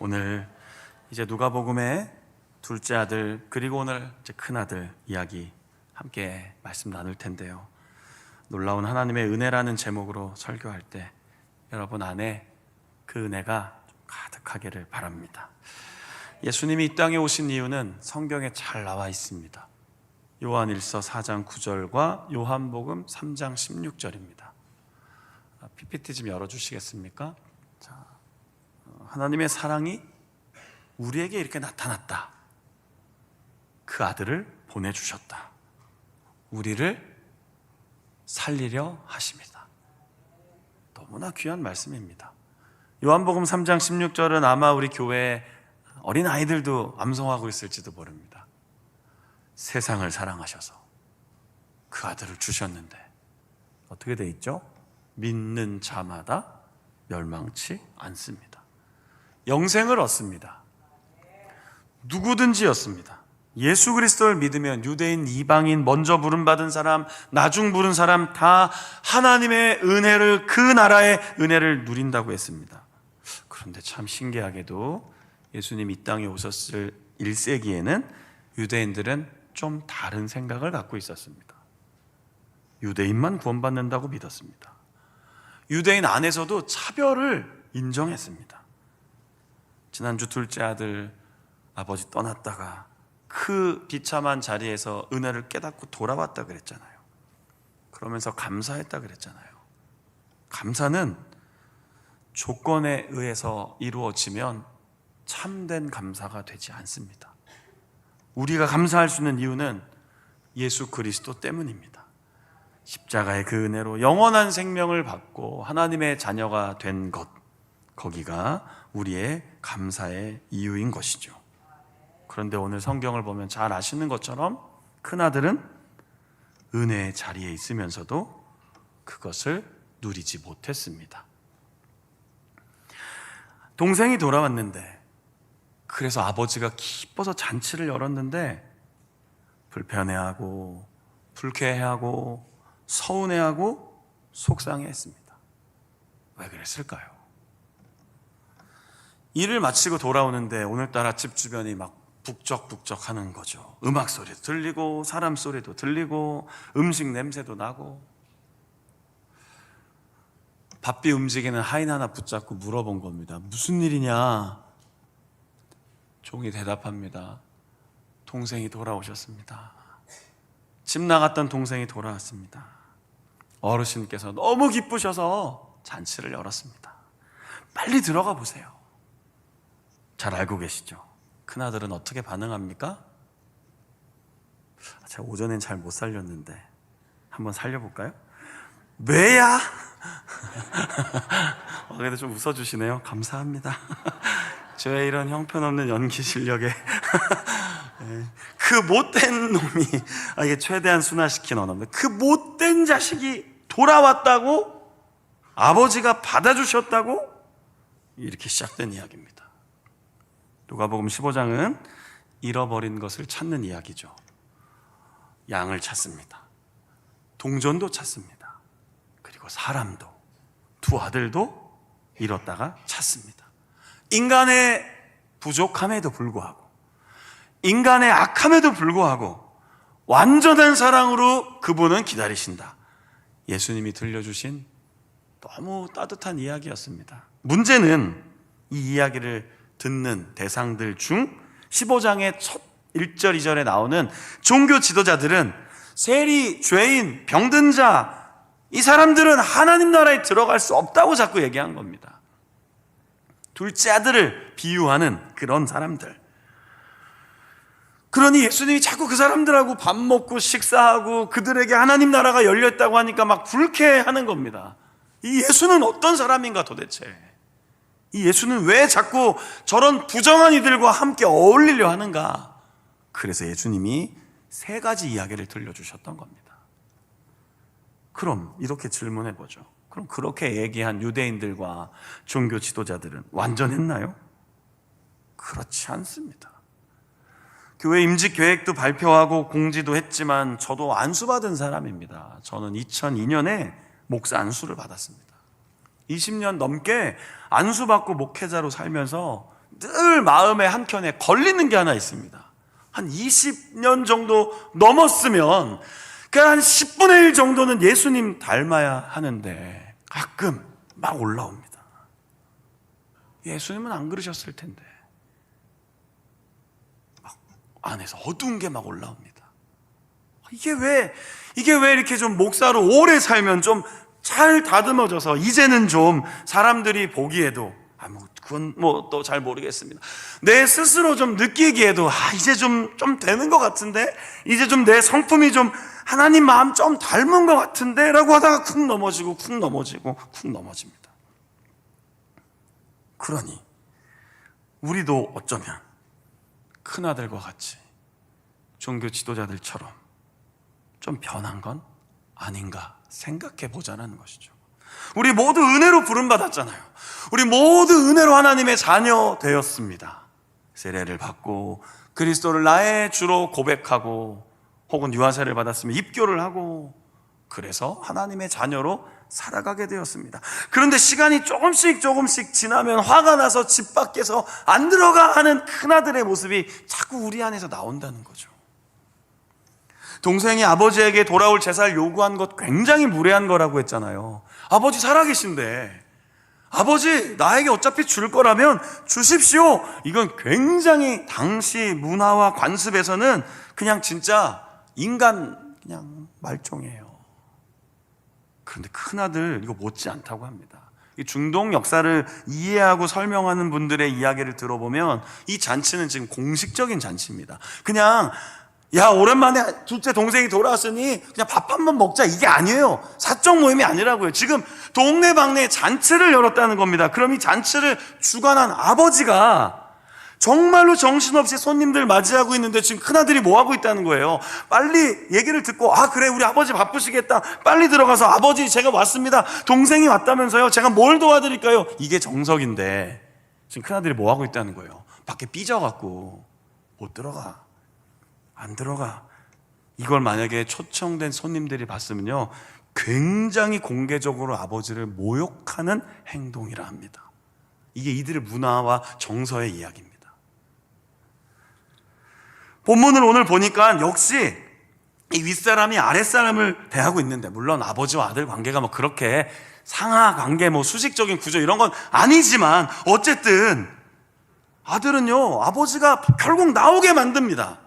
오늘 이제 누가복음의 둘째 아들 그리고 오늘 이제 큰 아들 이야기 함께 말씀 나눌 텐데요. 놀라운 하나님의 은혜라는 제목으로 설교할 때 여러분 안에 그 은혜가 좀 가득하기를 바랍니다. 예수님이 이 땅에 오신 이유는 성경에 잘 나와 있습니다. 요한일서 4장 9절과 요한복음 3장 16절입니다. PPT 좀 열어주시겠습니까? 자, 하나님의 사랑이 우리에게 이렇게 나타났다. 그 아들을 보내주셨다. 우리를 살리려 하십니다. 너무나 귀한 말씀입니다. 요한복음 3장 16절은 아마 우리 교회 어린아이들도 암송하고 있을지도 모릅니다. 세상을 사랑하셔서 그 아들을 주셨는데 어떻게 돼 있죠? 믿는 자마다 멸망치 않습니다. 영생을 얻습니다. 누구든지였습니다. 예수 그리스도를 믿으면 유대인, 이방인, 먼저 부름받은 사람, 나중 부른 사람 다 하나님의 은혜를, 그 나라의 은혜를 누린다고 했습니다. 그런데 참 신기하게도 예수님이 이 땅에 오셨을 1세기에는 유대인들은 좀 다른 생각을 갖고 있었습니다. 유대인만 구원받는다고 믿었습니다. 유대인 안에서도 차별을 인정했습니다. 지난주 둘째 아들 아버지 떠났다가 그 비참한 자리에서 은혜를 깨닫고 돌아왔다 그랬잖아요. 그러면서 감사했다 그랬잖아요. 감사는 조건에 의해서 이루어지면 참된 감사가 되지 않습니다. 우리가 감사할 수 있는 이유는 예수 그리스도 때문입니다. 십자가의 그 은혜로 영원한 생명을 받고 하나님의 자녀가 된 것, 거기가 우리의 감사의 이유인 것이죠. 그런데 오늘 성경을 보면 잘 아시는 것처럼 큰아들은 은혜의 자리에 있으면서도 그것을 누리지 못했습니다. 동생이 돌아왔는데, 그래서 아버지가 기뻐서 잔치를 열었는데 불편해하고 불쾌해하고 서운해하고 속상해했습니다. 왜 그랬을까요? 일을 마치고 돌아오는데 오늘따라 집 주변이 막 북적북적 하는 거죠. 음악 소리도 들리고 사람 소리도 들리고 음식 냄새도 나고. 바삐 움직이는 하인 하나 붙잡고 물어본 겁니다. 무슨 일이냐? 종이 대답합니다. 동생이 돌아오셨습니다. 집 나갔던 동생이 돌아왔습니다. 어르신께서 너무 기쁘셔서 잔치를 열었습니다. 빨리 들어가 보세요. 잘 알고 계시죠? 큰아들은 어떻게 반응합니까? 제가 오전엔 잘 못 살렸는데 한번 살려볼까요? 왜야? 그래도 좀 웃어주시네요. 감사합니다. 저의 이런 형편없는 연기 실력에 그 못된 놈이, 이게 최대한 순화시킨 언어인데, 그 못된 자식이 돌아왔다고? 아버지가 받아주셨다고? 이렇게 시작된 이야기입니다. 누가복음 15장은 잃어버린 것을 찾는 이야기죠. 양을 찾습니다. 동전도 찾습니다. 그리고 사람도, 두 아들도 잃었다가 찾습니다. 인간의 부족함에도 불구하고, 인간의 악함에도 불구하고 완전한 사랑으로 그분은 기다리신다. 예수님이 들려주신 너무 따뜻한 이야기였습니다. 문제는 이 이야기를 듣는 대상들 중 15장의 첫 1절, 2절에 나오는 종교 지도자들은 세리, 죄인, 병든 자, 이 사람들은 하나님 나라에 들어갈 수 없다고 자꾸 얘기한 겁니다. 둘째 아들을 비유하는 그런 사람들. 그러니 예수님이 자꾸 그 사람들하고 밥 먹고 식사하고 그들에게 하나님 나라가 열렸다고 하니까 막 불쾌해하는 겁니다. 이 예수는 어떤 사람인가 도대체? 이 예수는 왜 자꾸 저런 부정한 이들과 함께 어울리려 하는가? 그래서 예수님이 세 가지 이야기를 들려주셨던 겁니다. 그럼 이렇게 질문해 보죠. 그럼 그렇게 얘기한 유대인들과 종교 지도자들은 완전했나요? 그렇지 않습니다. 교회 임직 계획도 발표하고 공지도 했지만 저도 안수받은 사람입니다. 저는 2002년에 목사 안수를 받았습니다. 20년 넘게 안수받고 목회자로 살면서 늘 마음의 한켠에 걸리는 게 하나 있습니다. 한 20년 정도 넘었으면 그 한 10분의 1 정도는 예수님 닮아야 하는데 가끔 막 올라옵니다. 예수님은 안 그러셨을 텐데 막 안에서 어두운 게 막 올라옵니다. 이게 왜 이렇게 좀 목사로 오래 살면 좀 잘 다듬어져서 이제는 좀 사람들이 보기에도 그건 뭐 또 잘 모르겠습니다. 내 스스로 좀 느끼기에도 이제 좀 되는 것 같은데, 이제 좀 내 성품이 좀 하나님 마음 좀 닮은 것 같은데 라고 하다가 쿵 넘어지고 쿵 넘어지고 쿵 넘어집니다. 그러니 우리도 어쩌면 큰아들과 같이 종교 지도자들처럼 좀 변한 건 아닌가 생각해 보자는 것이죠. 우리 모두 은혜로 부름받았잖아요. 우리 모두 은혜로 하나님의 자녀 되었습니다. 세례를 받고 그리스도를 나의 주로 고백하고 혹은 유아세를 받았으면 입교를 하고 그래서 하나님의 자녀로 살아가게 되었습니다. 그런데 시간이 조금씩 지나면 화가 나서 집 밖에서 안 들어가 하는 큰아들의 모습이 자꾸 우리 안에서 나온다는 거죠. 동생이 아버지에게 돌아올 제사를 요구한 것 굉장히 무례한 거라고 했잖아요. 아버지 살아계신데 아버지 나에게 어차피 줄 거라면 주십시오. 이건 굉장히 당시 문화와 관습에서는 그냥 진짜 인간 그냥 말종이에요. 그런데 큰아들 이거 못지 않다고 합니다. 이 중동 역사를 이해하고 설명하는 분들의 이야기를 들어보면 이 잔치는 지금 공식적인 잔치입니다. 그냥 야 오랜만에 둘째 동생이 돌아왔으니 그냥 밥 한번 먹자 이게 아니에요. 사적 모임이 아니라고요. 지금 동네방네에 잔치를 열었다는 겁니다. 그럼 이 잔치를 주관한 아버지가 정말로 정신없이 손님들 맞이하고 있는데 지금 큰아들이 뭐하고 있다는 거예요. 빨리 얘기를 듣고 그래 우리 아버지 바쁘시겠다. 빨리 들어가서 아버지 제가 왔습니다. 동생이 왔다면서요. 제가 뭘 도와드릴까요? 이게 정석인데 지금 큰아들이 뭐하고 있다는 거예요. 밖에 삐져갖고 못 들어가. 안 들어가. 이걸 만약에 초청된 손님들이 봤으면요 굉장히 공개적으로 아버지를 모욕하는 행동이라 합니다. 이게 이들의 문화와 정서의 이야기입니다. 본문을 오늘 보니까 역시 이 윗사람이 아랫사람을 대하고 있는데, 물론 아버지와 아들 관계가 뭐 그렇게 상하 관계 뭐 수직적인 구조 이런 건 아니지만 어쨌든 아들은요 아버지가 결국 나오게 만듭니다.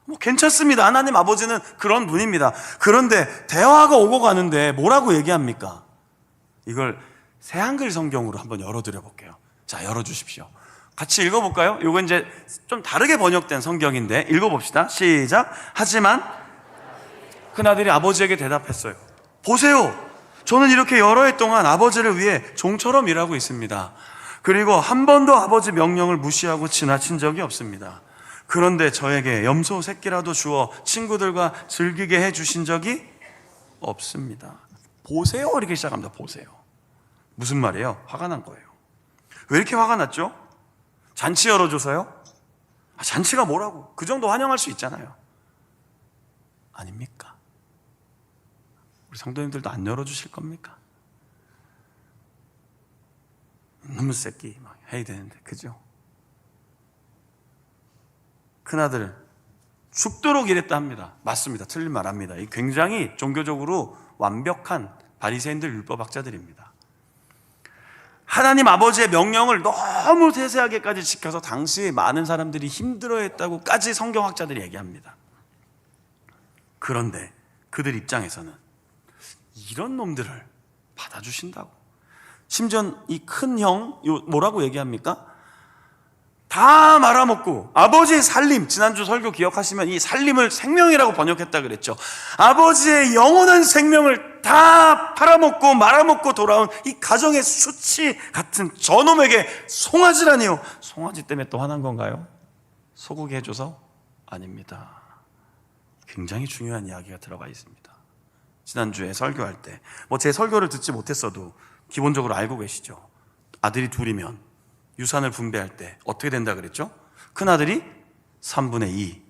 뭐 괜찮습니다. 하나님 아버지는 그런 분입니다. 그런데 대화가 오고 가는데 뭐라고 얘기합니까? 이걸 새한글 성경으로 한번 열어드려 볼게요. 자, 열어주십시오. 같이 읽어볼까요? 이거 이제 좀 다르게 번역된 성경인데 읽어봅시다. 시작. 하지만 큰아들이 아버지에게 대답했어요. 보세요, 저는 이렇게 여러 해 동안 아버지를 위해 종처럼 일하고 있습니다. 그리고 한 번도 아버지 명령을 무시하고 지나친 적이 없습니다. 그런데 저에게 염소 새끼라도 주어 친구들과 즐기게 해주신 적이 없습니다. 보세요 이렇게 시작합니다. 보세요. 무슨 말이에요? 화가 난 거예요. 왜 이렇게 화가 났죠? 잔치 열어줘서요? 잔치가 뭐라고? 그 정도 환영할 수 있잖아요. 아닙니까? 우리 성도님들도 안 열어주실 겁니까? 놈의 새끼 막 해야 되는데, 그죠? 큰아들 죽도록 일했다 합니다. 맞습니다. 틀린 말 합니다. 이 굉장히 종교적으로 완벽한 바리새인들 율법학자들입니다. 하나님 아버지의 명령을 너무 세세하게까지 지켜서 당시 많은 사람들이 힘들어했다고까지 성경학자들이 얘기합니다. 그런데 그들 입장에서는 이런 놈들을 받아주신다고. 심지어 이 큰 형 뭐라고 얘기합니까? 다 말아먹고 아버지의 살림, 지난주 설교 기억하시면 이 살림을 생명이라고 번역했다 그랬죠. 아버지의 영원한 생명을 다 팔아먹고 말아먹고 돌아온 이 가정의 수치 같은 저놈에게 송아지라니요. 송아지 때문에 또 화난 건가요? 소고기 해줘서? 아닙니다. 굉장히 중요한 이야기가 들어가 있습니다. 지난주에 설교할 때 뭐 제 설교를 듣지 못했어도 기본적으로 알고 계시죠. 아들이 둘이면 유산을 분배할 때 어떻게 된다 그랬죠? 큰아들이 3분의 2,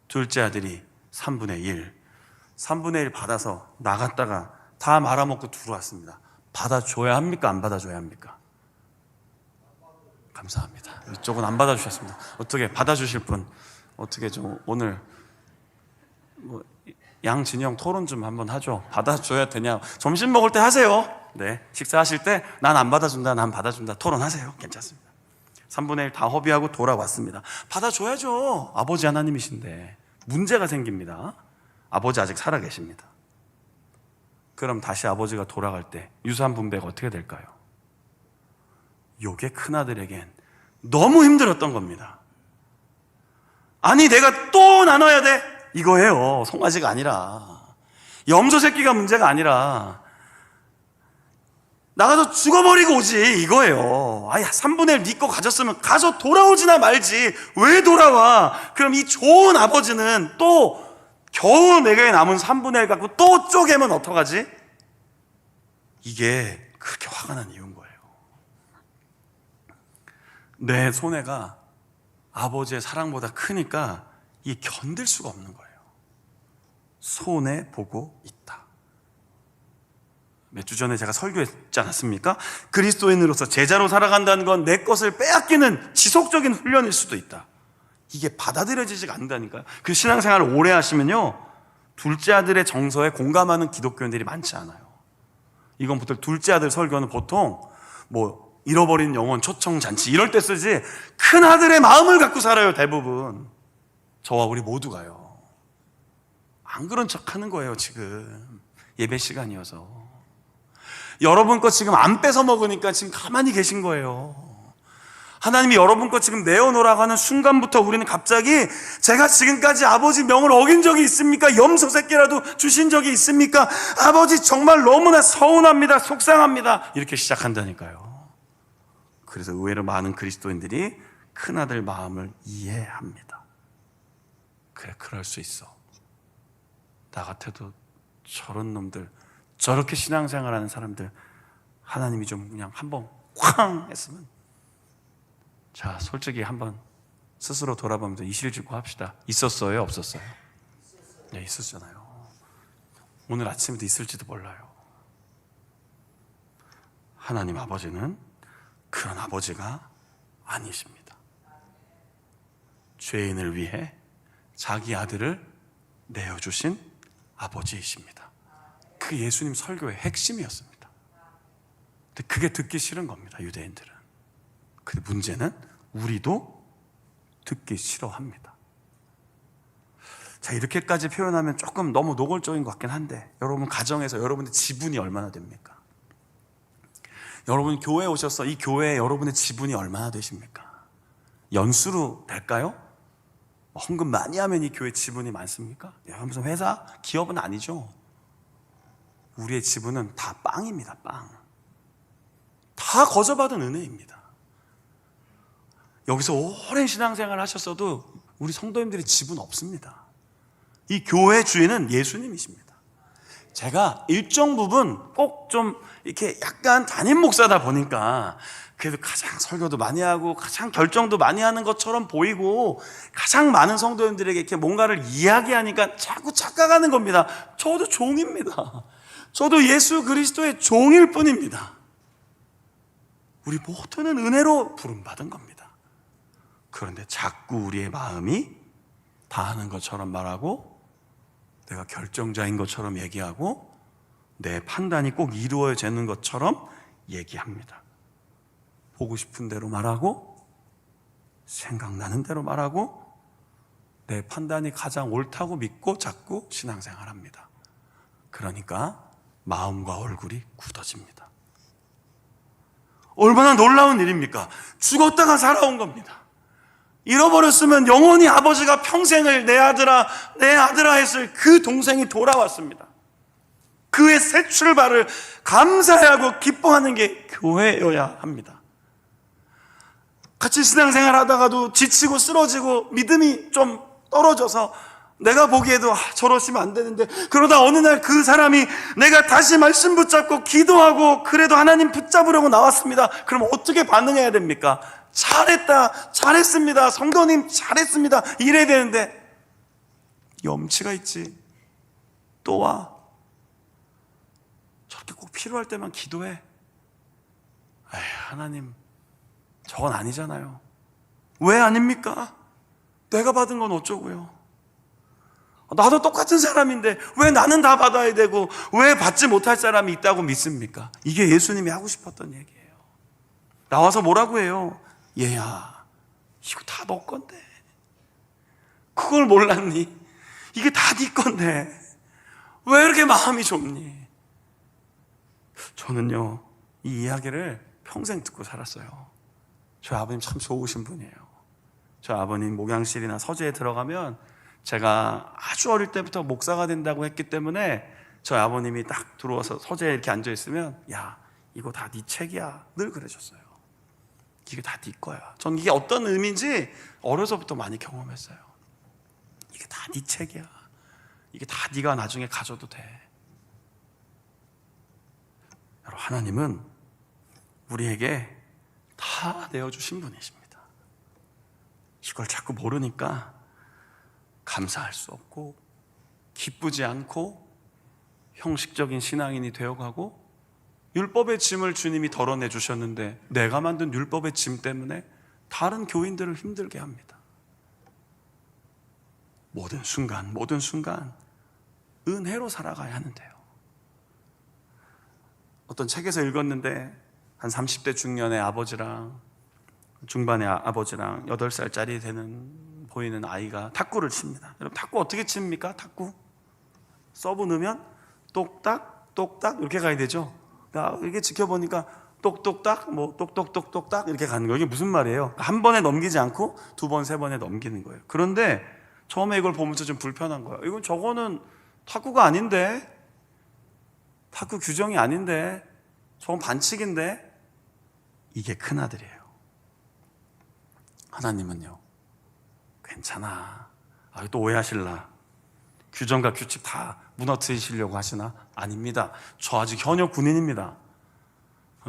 둘째 아들이 3분의 1. 3분의 1 받아서 나갔다가 다 말아먹고 들어왔습니다. 받아줘야 합니까? 안 받아줘야 합니까? 감사합니다. 이쪽은 안 받아주셨습니다. 어떻게 받아주실 분, 어떻게 좀 오늘 뭐 양진영 토론 좀 한번 하죠. 받아줘야 되냐? 점심 먹을 때 하세요. 네, 식사하실 때 난 안 받아준다, 난 받아준다 토론하세요. 괜찮습니다. 3분의 1 다 허비하고 돌아왔습니다. 받아줘야죠. 아버지 하나님이신데 문제가 생깁니다. 아버지 아직 살아계십니다. 그럼 다시 아버지가 돌아갈 때 유산 분배가 어떻게 될까요? 요게 큰아들에겐 너무 힘들었던 겁니다. 아니 내가 또 나눠야 돼? 이거예요. 송아지가 아니라, 염소 새끼가 문제가 아니라 나가서 죽어버리고 오지 이거예요. 아니 3분의 1 네 거 가졌으면 가서 돌아오지나 말지 왜 돌아와? 그럼 이 좋은 아버지는 또 겨우 내게 남은 3분의 1 갖고 또 쪼개면 어떡하지? 이게 그렇게 화가 난 이유인 거예요. 내 손해가 아버지의 사랑보다 크니까 이게 견딜 수가 없는 거예요. 손해보고 있다. 몇 주 전에 제가 설교했지 않았습니까? 그리스도인으로서 제자로 살아간다는 건 내 것을 빼앗기는 지속적인 훈련일 수도 있다. 이게 받아들여지지가 않는다니까요. 그 신앙생활을 오래 하시면요, 둘째 아들의 정서에 공감하는 기독교인들이 많지 않아요. 이건 보통 둘째 아들 설교는 보통 뭐 잃어버린 영혼 초청잔치 이럴 때 쓰지, 큰 아들의 마음을 갖고 살아요 대부분. 저와 우리 모두가요. 안 그런 척 하는 거예요. 지금 예배 시간이어서 여러분 거 지금 안 뺏어 먹으니까 지금 가만히 계신 거예요. 하나님이 여러분 거 지금 내어놓으라고 하는 순간부터 우리는 갑자기, 제가 지금까지 아버지 명을 어긴 적이 있습니까? 염소 새끼라도 주신 적이 있습니까? 아버지 정말 너무나 서운합니다, 속상합니다, 이렇게 시작한다니까요. 그래서 의외로 많은 그리스도인들이 큰아들 마음을 이해합니다. 그래, 그럴 수 있어. 나 같아도 저런 놈들, 저렇게 신앙생활하는 사람들 하나님이 좀 그냥 한번 쾅 했으면. 자, 솔직히 한번 스스로 돌아보면서 이실직고 합시다. 있었어요? 없었어요? 네, 있었잖아요. 오늘 아침에도 있을지도 몰라요. 하나님 아버지는 그런 아버지가 아니십니다. 죄인을 위해 자기 아들을 내어주신 아버지이십니다. 그 예수님 설교의 핵심이었습니다. 근데 그게 듣기 싫은 겁니다, 유대인들은. 근데 문제는 우리도 듣기 싫어합니다. 자, 이렇게까지 표현하면 조금 너무 노골적인 것 같긴 한데, 여러분 가정에서 여러분의 지분이 얼마나 됩니까? 여러분 교회에 오셔서 이 교회에 여러분의 지분이 얼마나 되십니까? 연수로 될까요? 헌금 많이 하면 이 교회 지분이 많습니까? 무슨 회사, 기업은 아니죠. 우리의 지분은 다 빵입니다. 빵. 다 거저받은 은혜입니다. 여기서 오랜 신앙생활을 하셨어도 우리 성도님들이 지분 없습니다. 이 교회 주인은 예수님이십니다. 제가 일정 부분 꼭 좀 이렇게 약간 담임 목사다 보니까 그래도 가장 설교도 많이 하고 가장 결정도 많이 하는 것처럼 보이고 가장 많은 성도님들에게 이렇게 뭔가를 이야기하니까 자꾸 착각하는 겁니다. 저도 종입니다. 저도 예수 그리스도의 종일 뿐입니다. 우리 모두는 은혜로 부름받은 겁니다. 그런데 자꾸 우리의 마음이 다 하는 것처럼 말하고, 내가 결정자인 것처럼 얘기하고, 내 판단이 꼭 이루어지는 것처럼 얘기합니다. 보고 싶은 대로 말하고, 생각나는 대로 말하고, 내 판단이 가장 옳다고 믿고 자꾸 신앙생활합니다. 그러니까 마음과 얼굴이 굳어집니다. 얼마나 놀라운 일입니까? 죽었다가 살아온 겁니다. 잃어버렸으면 영원히 아버지가 평생을 내 아들아 내 아들아 했을 그 동생이 돌아왔습니다. 그의 새 출발을 감사하고 기뻐하는 게 교회여야 합니다. 같이 신앙생활 하다가도 지치고 쓰러지고 믿음이 좀 떨어져서 내가 보기에도 저러시면 안 되는데, 그러다 어느 날 그 사람이 내가 다시 말씀 붙잡고 기도하고 그래도 하나님 붙잡으려고 나왔습니다. 그럼 어떻게 반응해야 됩니까? 잘했다, 잘했습니다, 성도님 잘했습니다, 이래야 되는데 염치가 있지. 또 와. 저렇게 꼭 필요할 때만 기도해. 에이, 하나님 저건 아니잖아요. 왜 아닙니까? 내가 받은 건 어쩌고요? 나도 똑같은 사람인데 왜 나는 다 받아야 되고 왜 받지 못할 사람이 있다고 믿습니까? 이게 예수님이 하고 싶었던 얘기예요. 나와서 뭐라고 해요? 얘야, 이거 다 너 건데 그걸 몰랐니? 이게 다 네 건데 왜 이렇게 마음이 좁니? 저는요, 이 이야기를 평생 듣고 살았어요. 저희 아버님 참 좋으신 분이에요. 저희 아버님 목양실이나 서재에 들어가면 제가 아주 어릴 때부터 목사가 된다고 했기 때문에 저희 아버님이 딱 들어와서 서재에 이렇게 앉아있으면 야, 이거 다 네 책이야 늘 그러셨어요. 이게 다 네 거야. 전 이게 어떤 의미인지 어려서부터 많이 경험했어요. 이게 다 네 책이야. 이게 다 네가 나중에 가져도 돼. 여러분, 하나님은 우리에게 다 내어주신 분이십니다. 이걸 자꾸 모르니까 감사할 수 없고 기쁘지 않고 형식적인 신앙인이 되어가고, 율법의 짐을 주님이 덜어내 주셨는데 내가 만든 율법의 짐 때문에 다른 교인들을 힘들게 합니다. 모든 순간 은혜로 살아가야 하는데요. 어떤 책에서 읽었는데 한 30대 중년의 아버지랑 중반의 아버지랑 8살짜리 되는 보이는 아이가 탁구를 칩니다. 여러분, 탁구 어떻게 칩니까? 탁구 서브 넣으면 똑딱 똑딱 이렇게 가야 되죠. 이렇게 지켜보니까 똑똑딱 뭐 똑똑똑똑딱 이렇게 가는 거예요. 이게 무슨 말이에요? 한 번에 넘기지 않고 두 번, 세 번에 넘기는 거예요. 그런데 처음에 이걸 보면서 좀 불편한 거예요. 이건 저거는 탁구가 아닌데, 탁구 규정이 아닌데, 저건 반칙인데. 이게 큰아들이에요. 하나님은요, 괜찮아, 또 오해하실라, 규정과 규칙 다 무너뜨리시려고 하시나? 아닙니다. 저 아직 현역 군인입니다.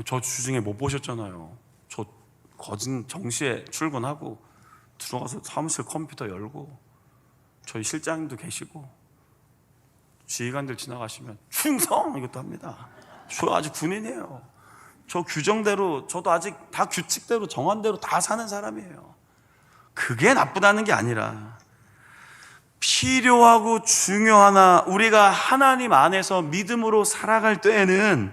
저 주중에 못 보셨잖아요. 저 거진 정시에 출근하고 들어가서 사무실 컴퓨터 열고, 저희 실장님도 계시고 지휘관들 지나가시면 충성 이것도 합니다. 저 아직 군인이에요. 저 규정대로, 저도 아직 다 규칙대로 정한 대로 다 사는 사람이에요. 그게 나쁘다는 게 아니라 필요하고 중요하나 우리가 하나님 안에서 믿음으로 살아갈 때에는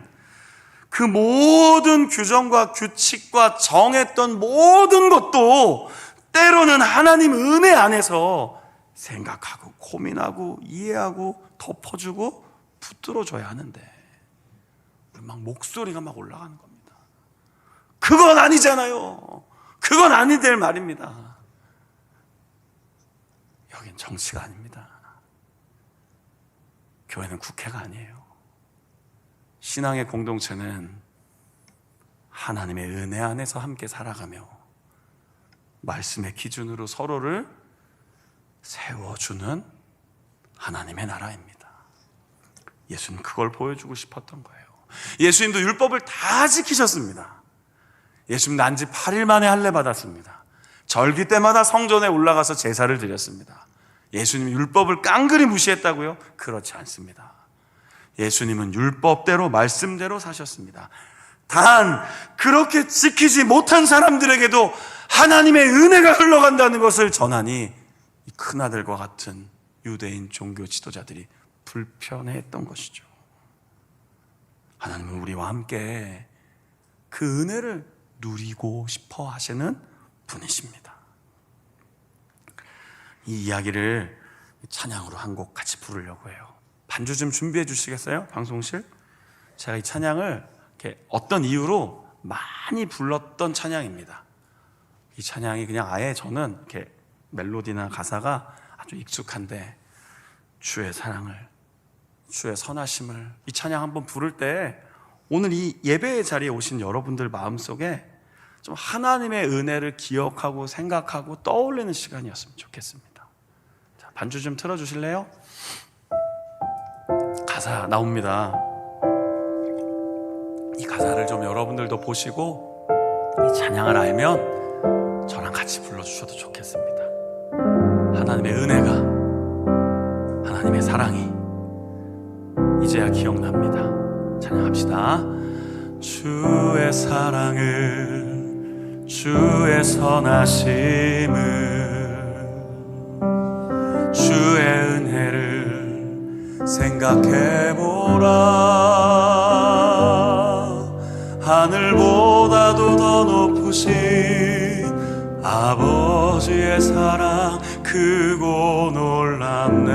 그 모든 규정과 규칙과 정했던 모든 것도 때로는 하나님 은혜 안에서 생각하고 고민하고 이해하고 덮어주고 붙들어줘야 하는데 막 목소리가 막 올라가는 겁니다. 그건 아니잖아요. 그건 아니 될 말입니다. 여긴 정치가 아닙니다. 교회는 국회가 아니에요. 신앙의 공동체는 하나님의 은혜 안에서 함께 살아가며 말씀의 기준으로 서로를 세워주는 하나님의 나라입니다. 예수님 그걸 보여주고 싶었던 거예요. 예수님도 율법을 다 지키셨습니다. 예수님 난지 8일 만에 할례 받았습니다. 절기 때마다 성전에 올라가서 제사를 드렸습니다. 예수님이 율법을 깡그리 무시했다고요? 그렇지 않습니다. 예수님은 율법대로 말씀대로 사셨습니다. 단 그렇게 지키지 못한 사람들에게도 하나님의 은혜가 흘러간다는 것을 전하니 이 큰아들과 같은 유대인 종교 지도자들이 불편해했던 것이죠. 하나님은 우리와 함께 그 은혜를 누리고 싶어 하시는 분이십니다. 이 이야기를 찬양으로 한 곡 같이 부르려고 해요. 반주 좀 준비해 주시겠어요? 방송실? 제가 이 찬양을 이렇게 어떤 이유로 많이 불렀던 찬양입니다. 이 찬양이 그냥 아예 저는 이렇게 멜로디나 가사가 아주 익숙한데, 주의 사랑을, 주의 선하심을 이 찬양 한번 부를 때 오늘 이 예배의 자리에 오신 여러분들 마음속에 좀 하나님의 은혜를 기억하고 생각하고 떠올리는 시간이었으면 좋겠습니다. 자, 반주 좀 틀어주실래요? 가사 나옵니다. 이 가사를 좀 여러분들도 보시고 이 찬양을 알면 저랑 같이 불러주셔도 좋겠습니다. 하나님의 은혜가, 하나님의 사랑이 이제야 기억납니다. 찬양합시다. 주의 사랑을, 주의 선하심을, 주의 은혜를 생각해보라. 하늘보다도 더 높으신 아버지의 사랑 크고 놀랍네.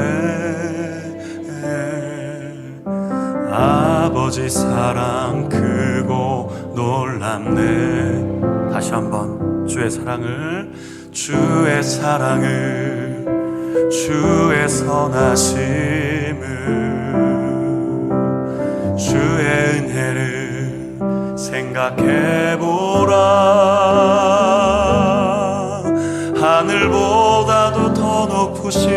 아버지 사랑 크고 놀랍네. 다시 한번 주의 사랑을, 주의 사랑을, 주의 선하심을, 주의 은혜를 생각해보라. 하늘보다도 더 높으신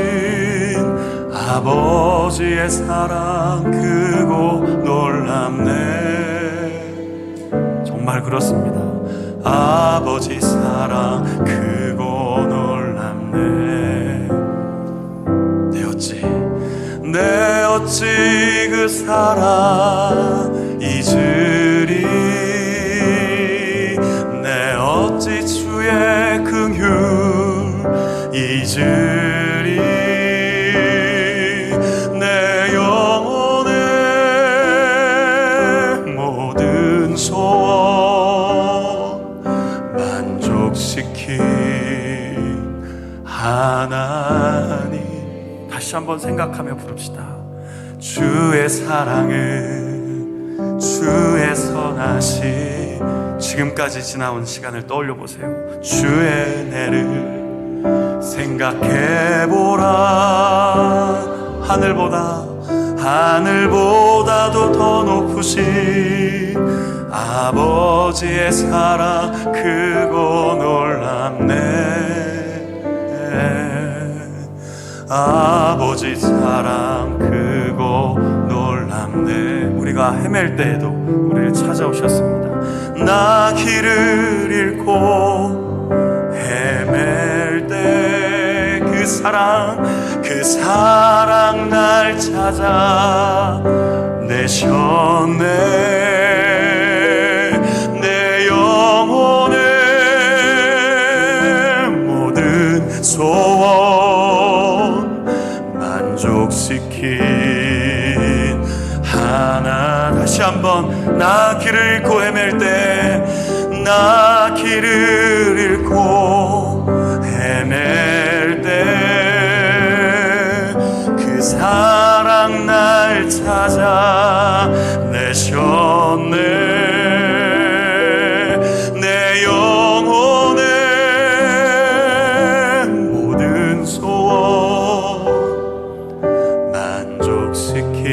아버지의 사랑 크고 놀랍네. 정말 그렇습니다. 아버지 사랑 크고 놀랍네. 내 어찌 그 사랑 잊으리. 내 어찌 주의 긍휼 잊으리. 내 영혼의 모든 소원 만족시킨 하나님. 다시 한번 생각하며 부릅시다. 주의 사랑을, 주의 선하심, 지금까지 지나온 시간을 떠올려 보세요. 주의 은혜를 생각해보라. 하늘보다도 더 높으신 아버지의 사랑 크고 놀랍네. 아버지 사랑 크고 놀랍네. 우리가 헤맬 때에도 우리를 찾아오셨습니다. 나 길을 잃고 헤맬 때 그 사랑 날 찾아 내셨네. 내 영혼의 모든 소원 만족시킨 하나. 다시 한번. 나 길을 잃고 헤맬 때, 나 길을 잃고 헤맬 때 그 사랑 날 찾아 내셨네. 내 영혼의 모든 소원 만족시킨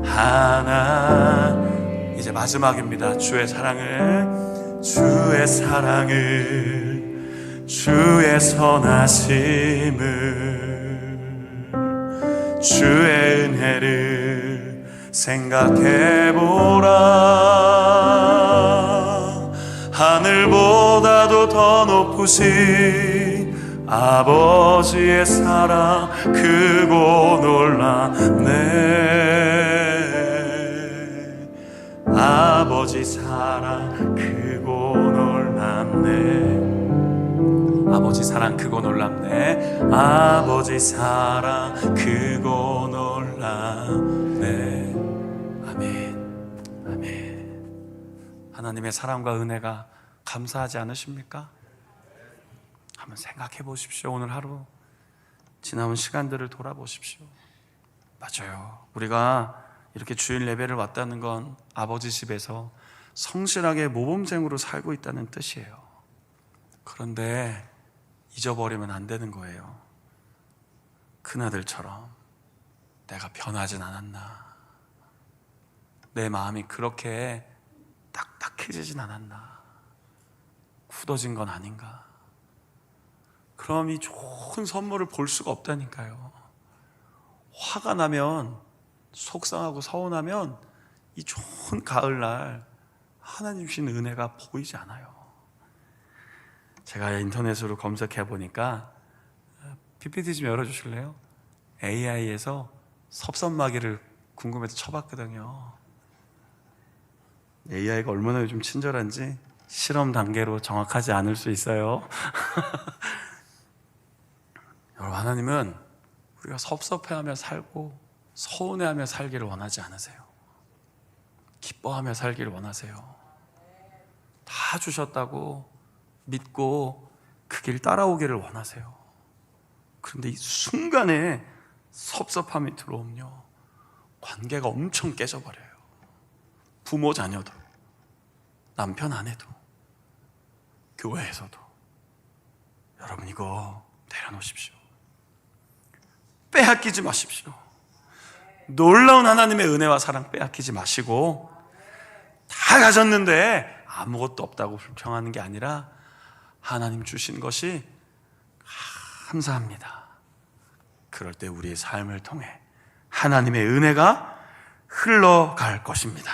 하나. 이제 마지막입니다. 주의 사랑을, 주의 선하심을, 주의 은혜를 생각해보라. 하늘보다도 더 높으신 아버지의 사랑 크고 놀랍네. 아버지 사랑 크고 놀랍네. 아버지 사랑 크고 놀랍네. 아버지 사랑 크고 놀랍네. 아멘. 아멘. 하나님의 사랑과 은혜가 감사하지 않으십니까? 한번 생각해 보십시오. 오늘 하루 지나온 시간들을 돌아보십시오. 맞아요. 우리가 이렇게 주일 예배를 왔다는 건 아버지 집에서 성실하게 모범생으로 살고 있다는 뜻이에요. 그런데 잊어버리면 안 되는 거예요. 큰아들처럼 내가 변하진 않았나, 내 마음이 그렇게 딱딱해지진 않았나, 굳어진 건 아닌가. 그럼 이 좋은 선물을 볼 수가 없다니까요. 화가 나면, 속상하고 서운하면 이 좋은 가을날 하나님 주신 은혜가 보이지 않아요. 제가 인터넷으로 검색해 보니까, PPT 좀 열어주실래요? AI에서 섭선마개를 궁금해서 쳐봤거든요. AI가 얼마나 요즘 친절한지 실험 단계로 정확하지 않을 수 있어요. 여러분, 하나님은 우리가 섭섭해하며 살고 서운해하며 살기를 원하지 않으세요. 기뻐하며 살기를 원하세요. 다 주셨다고 믿고 그 길 따라오기를 원하세요. 그런데 이 순간에 섭섭함이 들어오면요, 관계가 엄청 깨져버려요. 부모 자녀도, 남편 아내도, 교회에서도. 여러분, 이거 내려놓으십시오. 빼앗기지 마십시오. 놀라운 하나님의 은혜와 사랑 빼앗기지 마시고, 다 가졌는데 아무것도 없다고 불평하는 게 아니라 하나님 주신 것이 감사합니다. 그럴 때 우리의 삶을 통해 하나님의 은혜가 흘러갈 것입니다.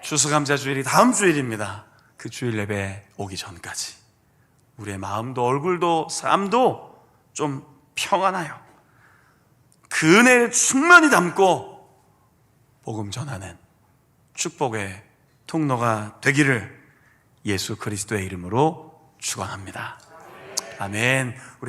추수감사 주일이 다음 주일입니다. 그 주일 예배 오기 전까지 우리의 마음도 얼굴도 삶도 좀 평안하여 그 은혜를 충만히 담고 복음 전하는 축복의 통로가 되기를 예수 그리스도의 이름으로 축원합니다. 아멘.